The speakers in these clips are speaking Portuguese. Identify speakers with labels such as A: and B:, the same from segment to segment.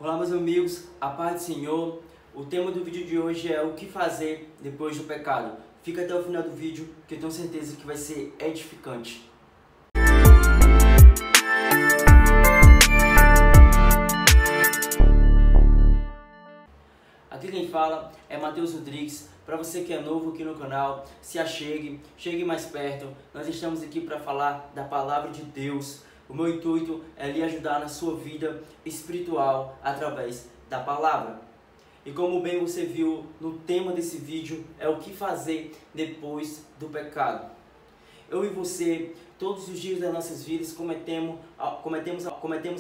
A: Olá meus amigos, a paz do Senhor. O tema do vídeo de hoje é o que fazer depois do pecado. Fica até o final do vídeo que eu tenho certeza que vai ser edificante. Aqui quem fala é Matheus Rodrigues. Para você que é novo aqui no canal, se achegue, chegue mais perto. Nós estamos aqui para falar da palavra de Deus. O meu intuito é lhe ajudar na sua vida espiritual através da palavra. E como bem você viu no tema desse vídeo, é o que fazer depois do pecado. Eu e você, todos os dias das nossas vidas, cometemos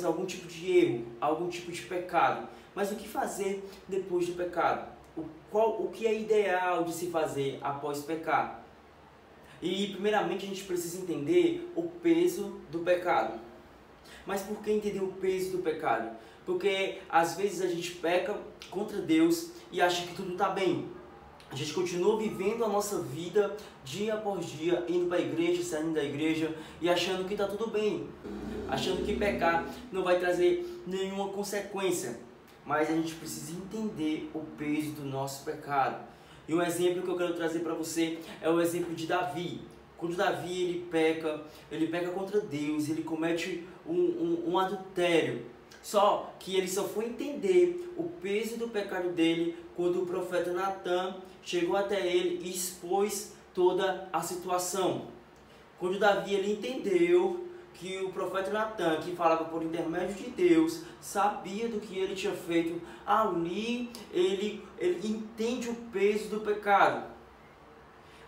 A: algum tipo de erro, algum tipo de pecado. Mas o que fazer depois do pecado? O que é ideal de se fazer após pecar? E primeiramente a gente precisa entender o peso do pecado. Mas por que entender o peso do pecado? Porque às vezes a gente peca contra Deus e acha que tudo está bem. A gente continua vivendo a nossa vida dia após dia, indo para a igreja, saindo da igreja e achando que está tudo bem. Achando que pecar não vai trazer nenhuma consequência. Mas a gente precisa entender o peso do nosso pecado. E um exemplo que eu quero trazer para você é o exemplo de Davi. Quando Davi ele peca contra Deus, ele comete um adultério. Só que ele só foi entender o peso do pecado dele quando o profeta Natan chegou até ele e expôs toda a situação. Quando Davi ele entendeu que o profeta Natan, que falava por intermédio de Deus, sabia do que ele tinha feito, ali ele entende o peso do pecado.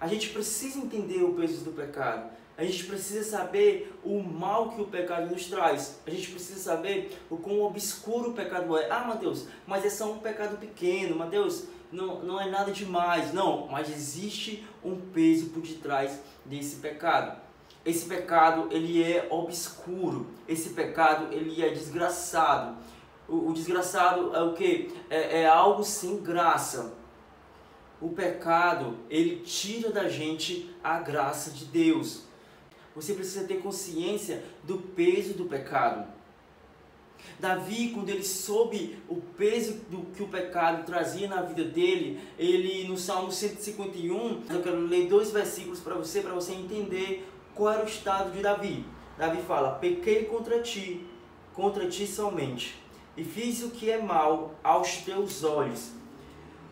A: A gente precisa entender o peso do pecado. A gente precisa saber o mal que o pecado nos traz. A gente precisa saber o quão obscuro o pecado é. Ah, Mateus, mas é só um pecado pequeno. Mateus, não é nada demais. Não, mas existe um peso por detrás desse pecado. Esse pecado, ele é obscuro. Esse pecado, ele é desgraçado. O desgraçado é o quê? É algo sem graça. O pecado, ele tira da gente a graça de Deus. Você precisa ter consciência do peso do pecado. Davi, quando ele soube o peso que o pecado trazia na vida dele, ele no Salmo 151, eu quero ler 2 versículos para você entender qual era o estado de Davi. Davi fala: pequei contra ti somente, e fiz o que é mal aos teus olhos,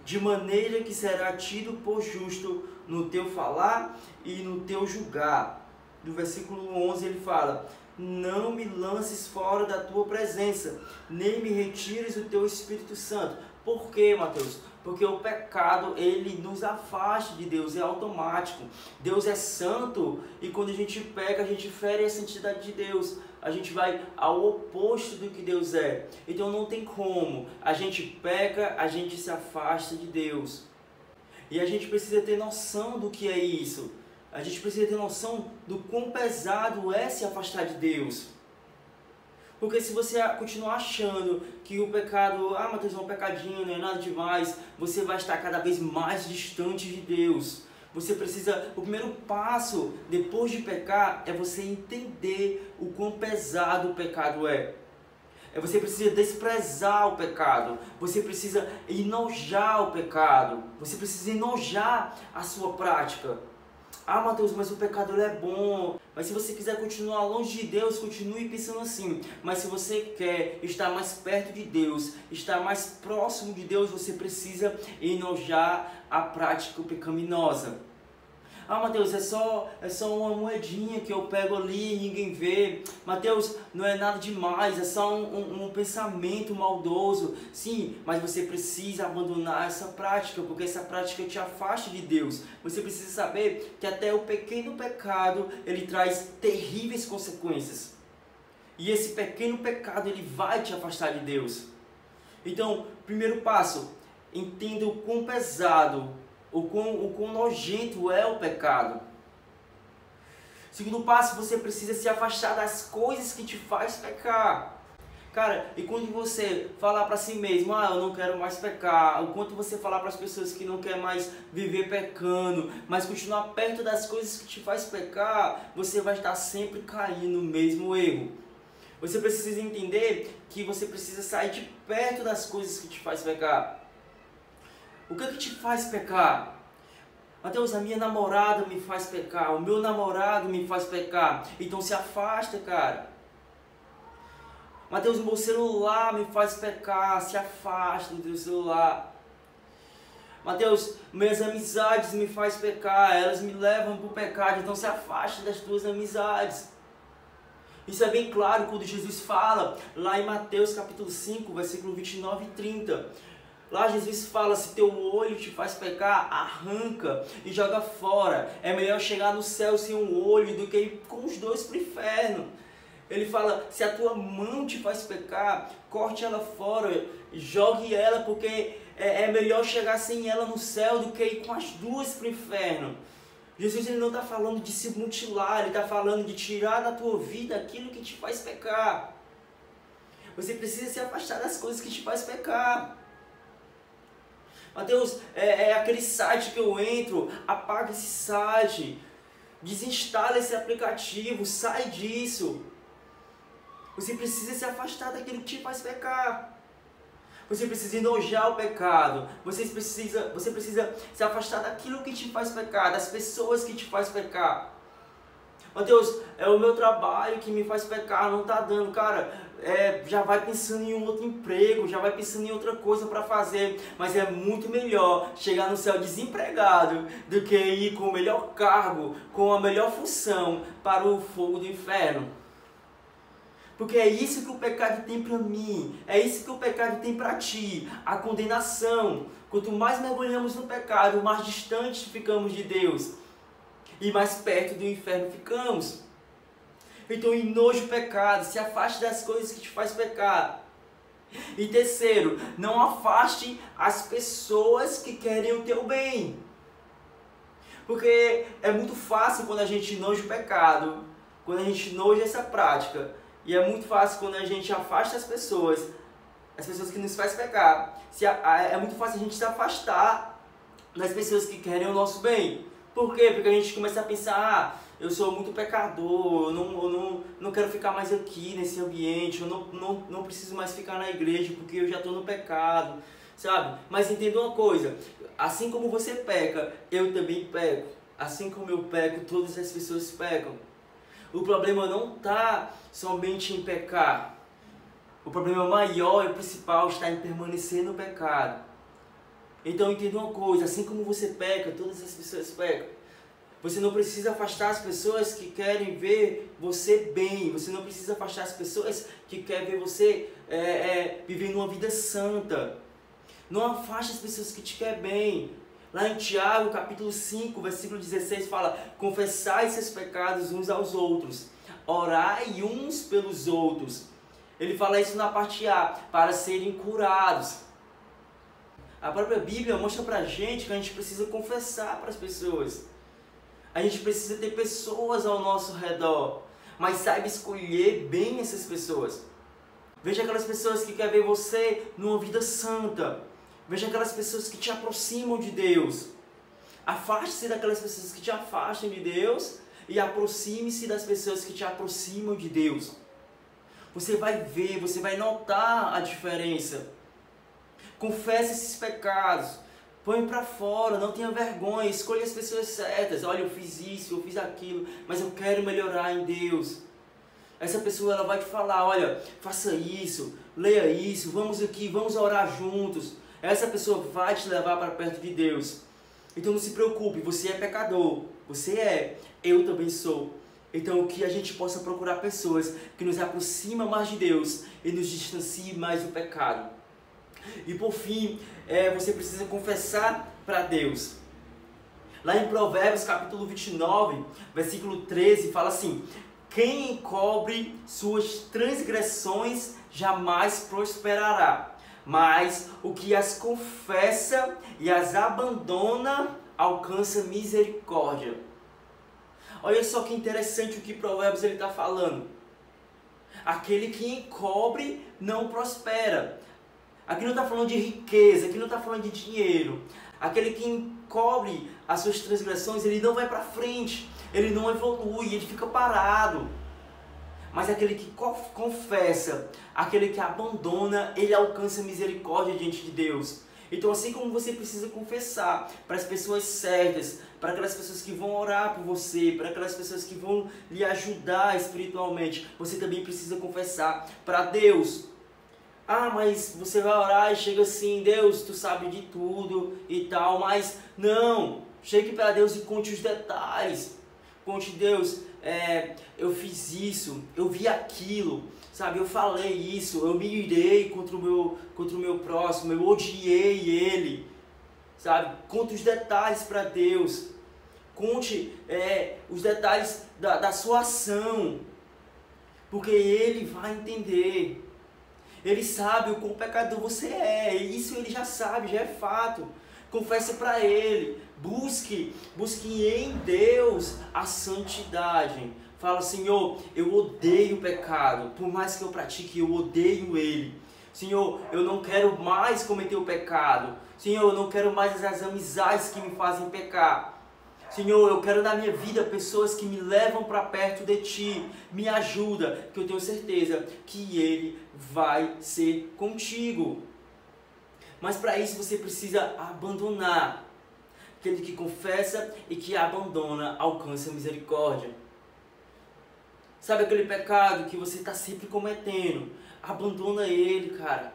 A: de maneira que será tido por justo no teu falar e no teu julgar. Do versículo 11 ele fala: não me lances fora da tua presença, nem me retires o teu Espírito Santo. Por quê, Mateus? Porque o pecado, ele nos afasta de Deus, é automático. Deus é santo e quando a gente peca, a gente fere a santidade de Deus. A gente vai ao oposto do que Deus é. Então não tem como. A gente peca, a gente se afasta de Deus. E a gente precisa ter noção do que é isso. A gente precisa ter noção do quão pesado é se afastar de Deus. Porque se você continuar achando que o pecado, Mateus, é um pecadinho, não é nada demais, você vai estar cada vez mais distante de Deus. Você precisa, o primeiro passo depois de pecar é você entender o quão pesado o pecado é. Você precisa desprezar o pecado, você precisa enojar o pecado, você precisa enojar a sua prática. Mateus, mas o pecado ele é bom. Mas se você quiser continuar longe de Deus, continue pensando assim. Mas se você quer estar mais perto de Deus, estar mais próximo de Deus, você precisa enojar a prática pecaminosa. Mateus, é só uma moedinha que eu pego ali e ninguém vê. Mateus, não é nada demais, é só um pensamento maldoso. Sim, mas você precisa abandonar essa prática, porque essa prática te afasta de Deus. Você precisa saber que até o pequeno pecado, ele traz terríveis consequências. E esse pequeno pecado, ele vai te afastar de Deus. Então, primeiro passo, entenda o quão pesado, o quão nojento é o pecado. Segundo passo, você precisa se afastar das coisas que te faz pecar. Cara, e quando você falar para si mesmo, eu não quero mais pecar, enquanto você falar para as pessoas que não quer mais viver pecando, mas continuar perto das coisas que te faz pecar, você vai estar sempre caindo no mesmo erro. Você precisa entender que você precisa sair de perto das coisas que te faz pecar. O que te faz pecar? Mateus, a minha namorada me faz pecar, o meu namorado me faz pecar. Então se afasta, cara. Mateus, o meu celular me faz pecar, se afasta do teu celular. Mateus, minhas amizades me faz pecar, elas me levam para o pecado, então se afasta das tuas amizades. Isso é bem claro quando Jesus fala lá em Mateus capítulo 5, versículo 29 e 30. Lá Jesus fala, se teu olho te faz pecar, arranca e joga fora. É melhor chegar no céu sem um olho do que ir com os dois para o inferno. Ele fala, se a tua mão te faz pecar, corte ela fora, jogue ela, porque é melhor chegar sem ela no céu do que ir com as duas para o inferno. Jesus ele não está falando de se mutilar, ele está falando de tirar da tua vida aquilo que te faz pecar. Você precisa se afastar das coisas que te faz pecar. Mateus, aquele site que eu entro, apaga esse site, desinstala esse aplicativo, sai disso. Você precisa se afastar daquilo que te faz pecar. Você precisa enojar o pecado. Você precisa se afastar daquilo que te faz pecar, das pessoas que te faz pecar. Mateus, é o meu trabalho que me faz pecar, não está dando, cara. Já vai pensando em um outro emprego, já vai pensando em outra coisa para fazer, mas é muito melhor chegar no céu desempregado do que ir com o melhor cargo, com a melhor função para o fogo do inferno. Porque é isso que o pecado tem para mim, é isso que o pecado tem para ti, a condenação. Quanto mais mergulhamos no pecado, mais distantes ficamos de Deus e mais perto do inferno ficamos. Então enoje o pecado, se afaste das coisas que te faz pecar. E terceiro, não afaste as pessoas que querem o teu bem. Porque é muito fácil quando a gente enoja o pecado, quando a gente enoja essa prática. E é muito fácil quando a gente afasta as pessoas que nos fazem pecar. É muito fácil a gente se afastar das pessoas que querem o nosso bem. Por quê? Porque a gente começa a pensar, eu sou muito pecador, eu não quero ficar mais aqui nesse ambiente, eu não preciso mais ficar na igreja porque eu já estou no pecado, sabe? Mas entenda uma coisa, assim como você peca, eu também peco. Assim como eu peco, todas as pessoas pecam. O problema não está somente em pecar. O problema maior e principal está em permanecer no pecado. Então entenda uma coisa, assim como você peca, todas as pessoas pecam. Você não precisa afastar as pessoas que querem ver você bem. Você não precisa afastar as pessoas que querem ver você vivendo uma vida santa. Não afaste as pessoas que te querem bem. Lá em Tiago, capítulo 5, versículo 16, fala: confessai seus pecados uns aos outros, orai uns pelos outros. Ele fala isso na parte A, para serem curados. A própria Bíblia mostra pra gente que a gente precisa confessar para as pessoas. A gente precisa ter pessoas ao nosso redor, mas saiba escolher bem essas pessoas. Veja aquelas pessoas que querem ver você numa vida santa. Veja aquelas pessoas que te aproximam de Deus. Afaste-se daquelas pessoas que te afastam de Deus e aproxime-se das pessoas que te aproximam de Deus. Você vai ver, você vai notar a diferença. Confesse esses pecados. Põe para fora, não tenha vergonha, escolha as pessoas certas. Olha, eu fiz isso, eu fiz aquilo, mas eu quero melhorar em Deus. Essa pessoa ela vai te falar, olha, faça isso, leia isso, vamos aqui, vamos orar juntos. Essa pessoa vai te levar para perto de Deus. Então não se preocupe, você é pecador, eu também sou. Então que a gente possa procurar pessoas que nos aproximam mais de Deus e nos distanciem mais do pecado. E por fim, você precisa confessar para Deus. Lá em Provérbios capítulo 29, versículo 13, fala assim: quem encobre suas transgressões jamais prosperará, mas o que as confessa e as abandona alcança misericórdia. Olha só que interessante o que Provérbios está falando. Aquele que encobre não prospera. Aqui não está falando de riqueza, aqui não está falando de dinheiro. Aquele que encobre as suas transgressões, ele não vai para frente, ele não evolui, ele fica parado. mas aquele que confessa, aquele que abandona, ele alcança misericórdia diante de Deus. Então, assim como você precisa confessar para as pessoas certas, para aquelas pessoas que vão orar por você, para aquelas pessoas que vão lhe ajudar espiritualmente, você também precisa confessar para Deus. Ah, mas você vai orar e chega assim, Deus, tu sabe de tudo e tal, mas não, chegue para Deus e conte os detalhes. Conte, Deus, eu fiz isso, eu vi aquilo, sabe, eu falei isso, eu me irei contra o meu próximo, eu odiei ele, sabe, conte os detalhes para Deus, conte os detalhes da sua ação, porque Ele vai entender, Ele sabe o quão pecador você é, isso Ele já sabe, já é fato. Confesse para Ele, busque em Deus a santidade. Fala, Senhor, eu odeio o pecado, por mais que eu pratique, eu odeio ele. Senhor, eu não quero mais cometer o pecado. Senhor, eu não quero mais as amizades que me fazem pecar. Senhor, eu quero na minha vida pessoas que me levam para perto de Ti. Me ajuda, que eu tenho certeza que Ele vai ser contigo. Mas para isso você precisa abandonar. Aquele que confessa e que abandona alcança a misericórdia. Sabe aquele pecado que você está sempre cometendo? Abandona ele, cara.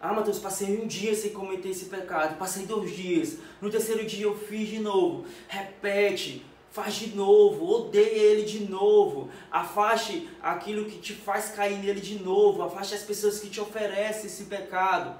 A: Ah, Matheus, passei um dia sem cometer esse pecado. Passei 2 dias. No 3º dia eu fiz de novo. Repete. Faz de novo, odeie ele de novo, afaste aquilo que te faz cair nele de novo, afaste as pessoas que te oferecem esse pecado,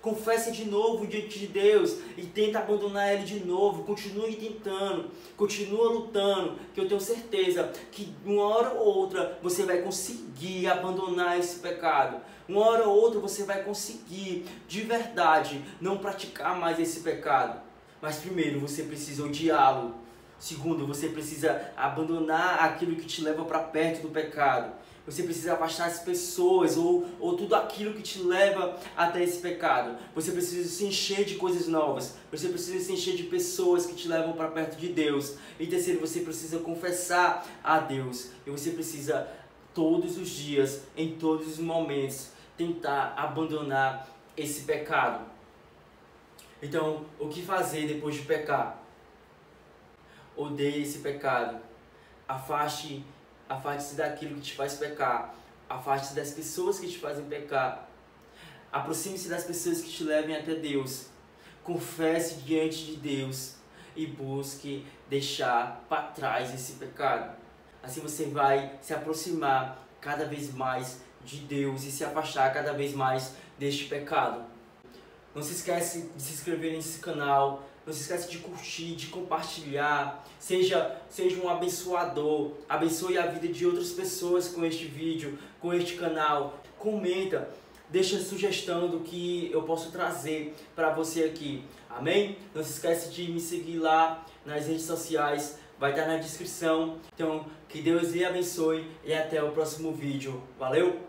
A: confesse de novo diante de Deus e tenta abandonar ele de novo, continue tentando, continua lutando, que eu tenho certeza que uma hora ou outra você vai conseguir abandonar esse pecado, uma hora ou outra você vai conseguir de verdade não praticar mais esse pecado, mas primeiro você precisa odiá-lo. Segundo, você precisa abandonar aquilo que te leva para perto do pecado. Você precisa afastar as pessoas ou tudo aquilo que te leva até esse pecado. Você precisa se encher de coisas novas. Você precisa se encher de pessoas que te levam para perto de Deus. E terceiro, você precisa confessar a Deus. E você precisa todos os dias, em todos os momentos, tentar abandonar esse pecado. Então, o que fazer depois de pecar? Odeie esse pecado, afaste-se daquilo que te faz pecar, afaste-se das pessoas que te fazem pecar, aproxime-se das pessoas que te levem até Deus, confesse diante de Deus e busque deixar para trás esse pecado. Assim você vai se aproximar cada vez mais de Deus e se afastar cada vez mais deste pecado. Não se esquece de se inscrever nesse canal. Não se esqueça de curtir, de compartilhar, seja um abençoador, abençoe a vida de outras pessoas com este vídeo, com este canal. Comenta, deixa sugestão do que eu posso trazer para você aqui, amém? Não se esqueça de me seguir lá nas redes sociais, vai estar na descrição. Então, que Deus lhe abençoe e até o próximo vídeo. Valeu!